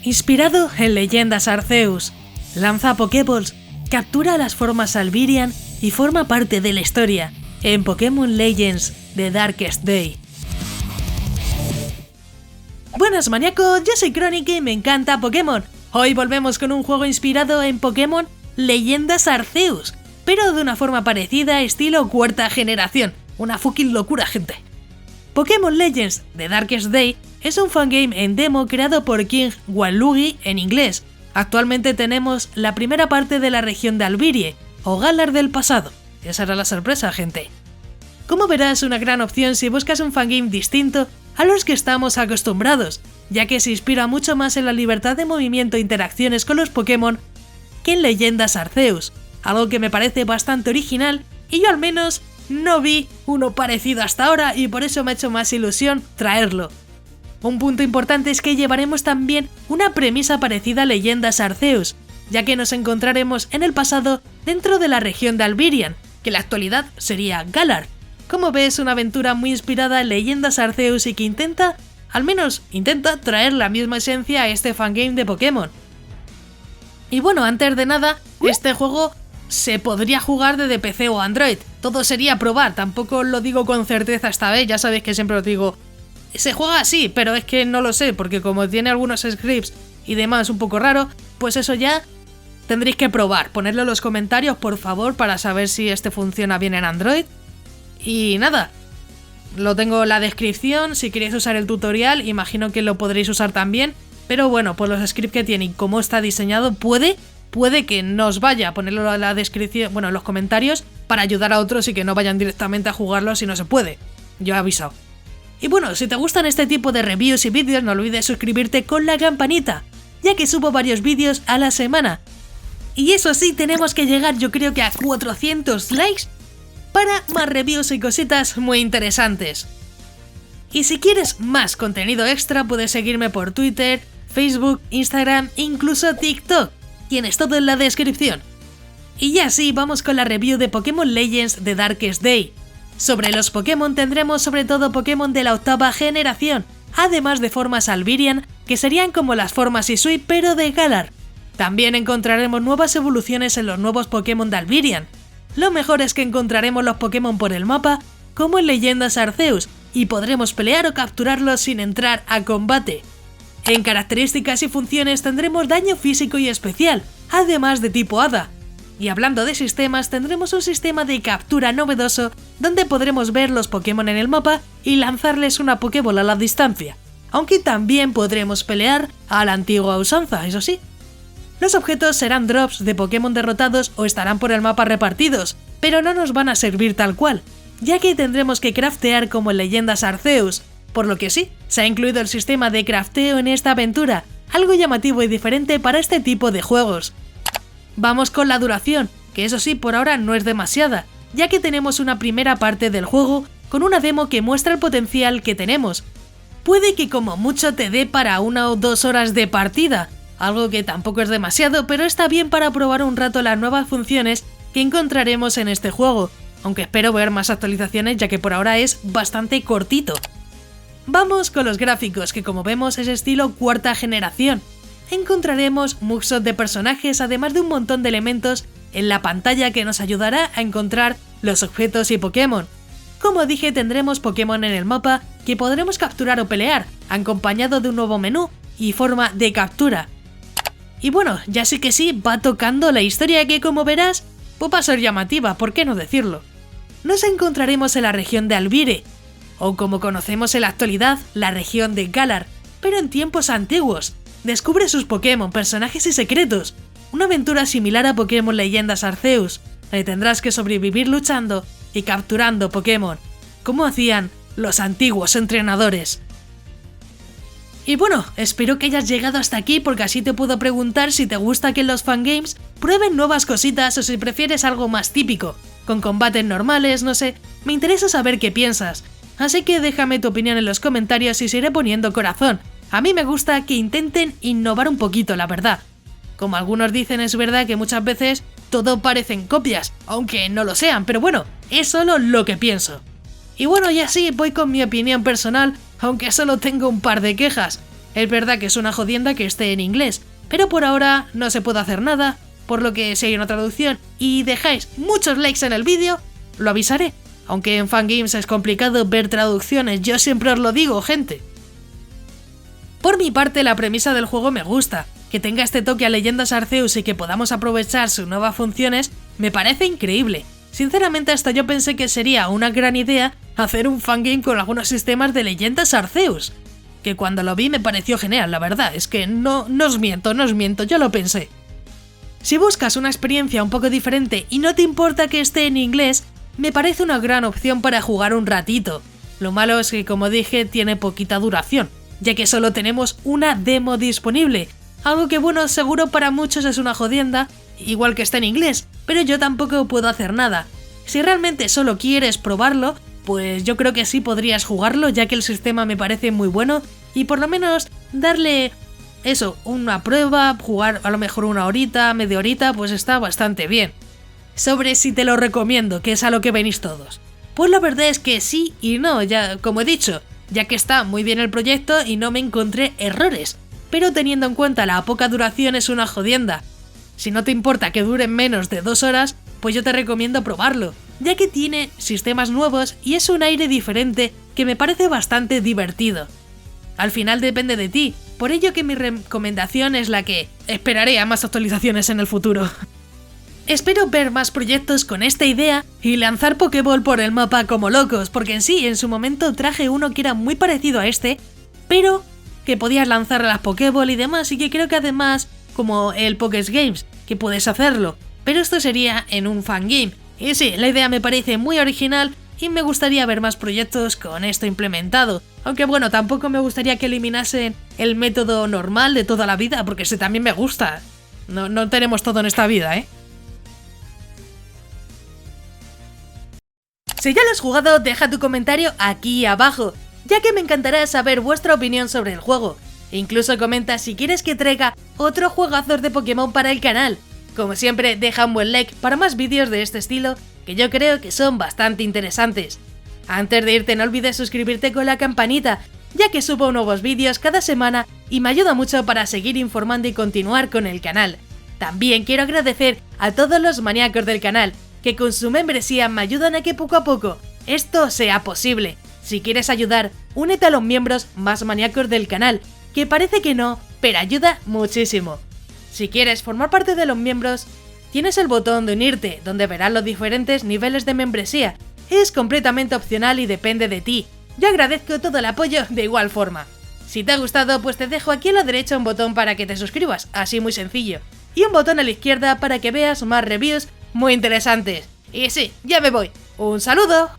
Inspirado en leyendas Arceus, lanza Pokéballs, captura las formas Alvirian y forma parte de la historia en Pokémon Legends The Darkest Day. Buenas maníacos, yo soy Chronic y me encanta Pokémon. Hoy volvemos con un juego inspirado en Pokémon Leyendas Arceus, pero de una forma parecida, estilo cuarta generación. Una fucking locura, gente. Pokémon Legends The Darkest Day es un fangame en demo creado por King Waluigi en inglés. Actualmente tenemos la primera parte de la región de Alvirie, o Galar del pasado. Esa era la sorpresa, gente. Como verás, una gran opción si buscas un fangame distinto a los que estamos acostumbrados, ya que se inspira mucho más en la libertad de movimiento e interacciones con los Pokémon que en Leyendas Arceus, algo que me parece bastante original y yo al menos no vi uno parecido hasta ahora y por eso me ha hecho más ilusión traerlo. Un punto importante es que llevaremos también una premisa parecida a Leyendas Arceus, ya que nos encontraremos en el pasado dentro de la región de Alvirian, que en la actualidad sería Galar. Como ves, una aventura muy inspirada en Leyendas Arceus y que intenta traer la misma esencia a este fangame de Pokémon. Y bueno, antes de nada, este juego se podría jugar desde PC o Android, todo sería probar, tampoco lo digo con certeza esta vez, ya sabéis que siempre os digo, se juega así, pero es que no lo sé, porque como tiene algunos scripts y demás un poco raro, pues eso ya tendréis que probar, ponedlo en los comentarios por favor para saber si este funciona bien en Android. Y nada, lo tengo en la descripción, si queréis usar el tutorial, imagino que lo podréis usar también, pero bueno, por los scripts que tiene y cómo está diseñado, puede que no os vaya, ponerlo en la descripción, bueno, en los comentarios, para ayudar a otros y que no vayan directamente a jugarlo si no se puede. Yo he avisado. Y bueno, si te gustan este tipo de reviews y vídeos, no olvides suscribirte con la campanita, ya que subo varios vídeos a la semana. Y eso sí, tenemos que llegar yo creo que a 400 likes para más reviews y cositas muy interesantes. Y si quieres más contenido extra, puedes seguirme por Twitter, Facebook, Instagram e incluso TikTok. Tienes todo en la descripción. Y ya sí, vamos con la review de Pokémon Legends The Darkest Day. Sobre los Pokémon tendremos sobre todo Pokémon de la octava generación, además de formas Alvirian, que serían como las formas Hisui pero de Galar. También encontraremos nuevas evoluciones en los nuevos Pokémon de Alvirian. Lo mejor es que encontraremos los Pokémon por el mapa, como en Leyendas Arceus, y podremos pelear o capturarlos sin entrar a combate. En características y funciones tendremos daño físico y especial, además de tipo Hada. Y hablando de sistemas, tendremos un sistema de captura novedoso donde podremos ver los Pokémon en el mapa y lanzarles una Pokébola a la distancia, aunque también podremos pelear a la antigua usanza, eso sí. Los objetos serán drops de Pokémon derrotados o estarán por el mapa repartidos, pero no nos van a servir tal cual, ya que tendremos que craftear como en Leyendas Arceus, por lo que sí, se ha incluido el sistema de crafteo en esta aventura, algo llamativo y diferente para este tipo de juegos. Vamos con la duración, que eso sí por ahora no es demasiada, ya que tenemos una primera parte del juego con una demo que muestra el potencial que tenemos. Puede que como mucho te dé para 1 o 2 horas de partida, algo que tampoco es demasiado, pero está bien para probar un rato las nuevas funciones que encontraremos en este juego, aunque espero ver más actualizaciones ya que por ahora es bastante cortito. Vamos con los gráficos, que como vemos es estilo cuarta generación. Encontraremos muxos de personajes además de un montón de elementos en la pantalla que nos ayudará a encontrar los objetos y Pokémon. Como dije, tendremos Pokémon en el mapa que podremos capturar o pelear, acompañado de un nuevo menú y forma de captura. Y bueno, ya sí que sí, va tocando la historia que como verás, pues va a ser llamativa, ¿por qué no decirlo? Nos encontraremos en la región de Alvire, o como conocemos en la actualidad, la región de Galar, pero en tiempos antiguos. Descubre sus Pokémon, personajes y secretos. Una aventura similar a Pokémon Leyendas Arceus, donde tendrás que sobrevivir luchando y capturando Pokémon, como hacían los antiguos entrenadores. Y bueno, espero que hayas llegado hasta aquí porque así te puedo preguntar si te gusta que en los fangames prueben nuevas cositas o si prefieres algo más típico, con combates normales, no sé, me interesa saber qué piensas. Así que déjame tu opinión en los comentarios y os iré poniendo corazón. A mí me gusta que intenten innovar un poquito, la verdad. Como algunos dicen, es verdad que muchas veces todo parecen copias, aunque no lo sean, pero bueno, es solo lo que pienso. Y bueno, y así voy con mi opinión personal, aunque solo tengo un par de quejas. Es verdad que es una jodienda que esté en inglés, pero por ahora no se puede hacer nada, por lo que si hay una traducción y dejáis muchos likes en el vídeo, lo avisaré. Aunque en Fangames es complicado ver traducciones, yo siempre os lo digo, gente. Por mi parte, la premisa del juego me gusta. Que tenga este toque a Leyendas Arceus y que podamos aprovechar sus nuevas funciones, me parece increíble. Sinceramente, hasta yo pensé que sería una gran idea hacer un fangame con algunos sistemas de Leyendas Arceus. Que cuando lo vi me pareció genial, la verdad, es que no os miento, yo lo pensé. Si buscas una experiencia un poco diferente y no te importa que esté en inglés, me parece una gran opción para jugar un ratito. Lo malo es que, como dije, tiene poquita duración, ya que solo tenemos una demo disponible, algo que bueno, seguro para muchos es una jodienda, igual que está en inglés, pero yo tampoco puedo hacer nada. Si realmente solo quieres probarlo, pues yo creo que sí podrías jugarlo, ya que el sistema me parece muy bueno, y por lo menos darle eso, una prueba, jugar a lo mejor una horita, media horita, pues está bastante bien. Sobre si te lo recomiendo, que es a lo que venís todos. Pues la verdad es que sí y no, ya como he dicho, ya que está muy bien el proyecto y no me encontré errores, pero teniendo en cuenta la poca duración es una jodienda. Si no te importa que duren menos de 2 horas, pues yo te recomiendo probarlo, ya que tiene sistemas nuevos y es un aire diferente que me parece bastante divertido. Al final depende de ti, por ello que mi recomendación es la que esperaré a más actualizaciones en el futuro. Espero ver más proyectos con esta idea y lanzar Pokéball por el mapa como locos, porque en sí, en su momento traje uno que era muy parecido a este, pero que podías lanzar a las Pokéball y demás, y que creo que además, como el Poké's Games, que puedes hacerlo, pero esto sería en un fangame. Y sí, la idea me parece muy original y me gustaría ver más proyectos con esto implementado, aunque bueno, tampoco me gustaría que eliminasen el método normal de toda la vida, porque ese también me gusta. No tenemos todo en esta vida, ¿eh? Si ya lo has jugado, deja tu comentario aquí abajo, ya que me encantará saber vuestra opinión sobre el juego. Incluso comenta si quieres que traiga otro juegazos de Pokémon para el canal. Como siempre, deja un buen like para más vídeos de este estilo, que yo creo que son bastante interesantes. Antes de irte, no olvides suscribirte con la campanita, ya que subo nuevos vídeos cada semana y me ayuda mucho para seguir informando y continuar con el canal. También quiero agradecer a todos los maníacos del canal, que con su membresía me ayudan a que poco a poco esto sea posible. Si quieres ayudar, únete a los miembros más maníacos del canal, que parece que no, pero ayuda muchísimo. Si quieres formar parte de los miembros, tienes el botón de unirte, donde verás los diferentes niveles de membresía. Es completamente opcional y depende de ti. Yo agradezco todo el apoyo de igual forma. Si te ha gustado, pues te dejo aquí a la derecha un botón para que te suscribas, así muy sencillo. Y un botón a la izquierda para que veas más reviews muy interesantes. Y sí, ya me voy. ¡Un saludo!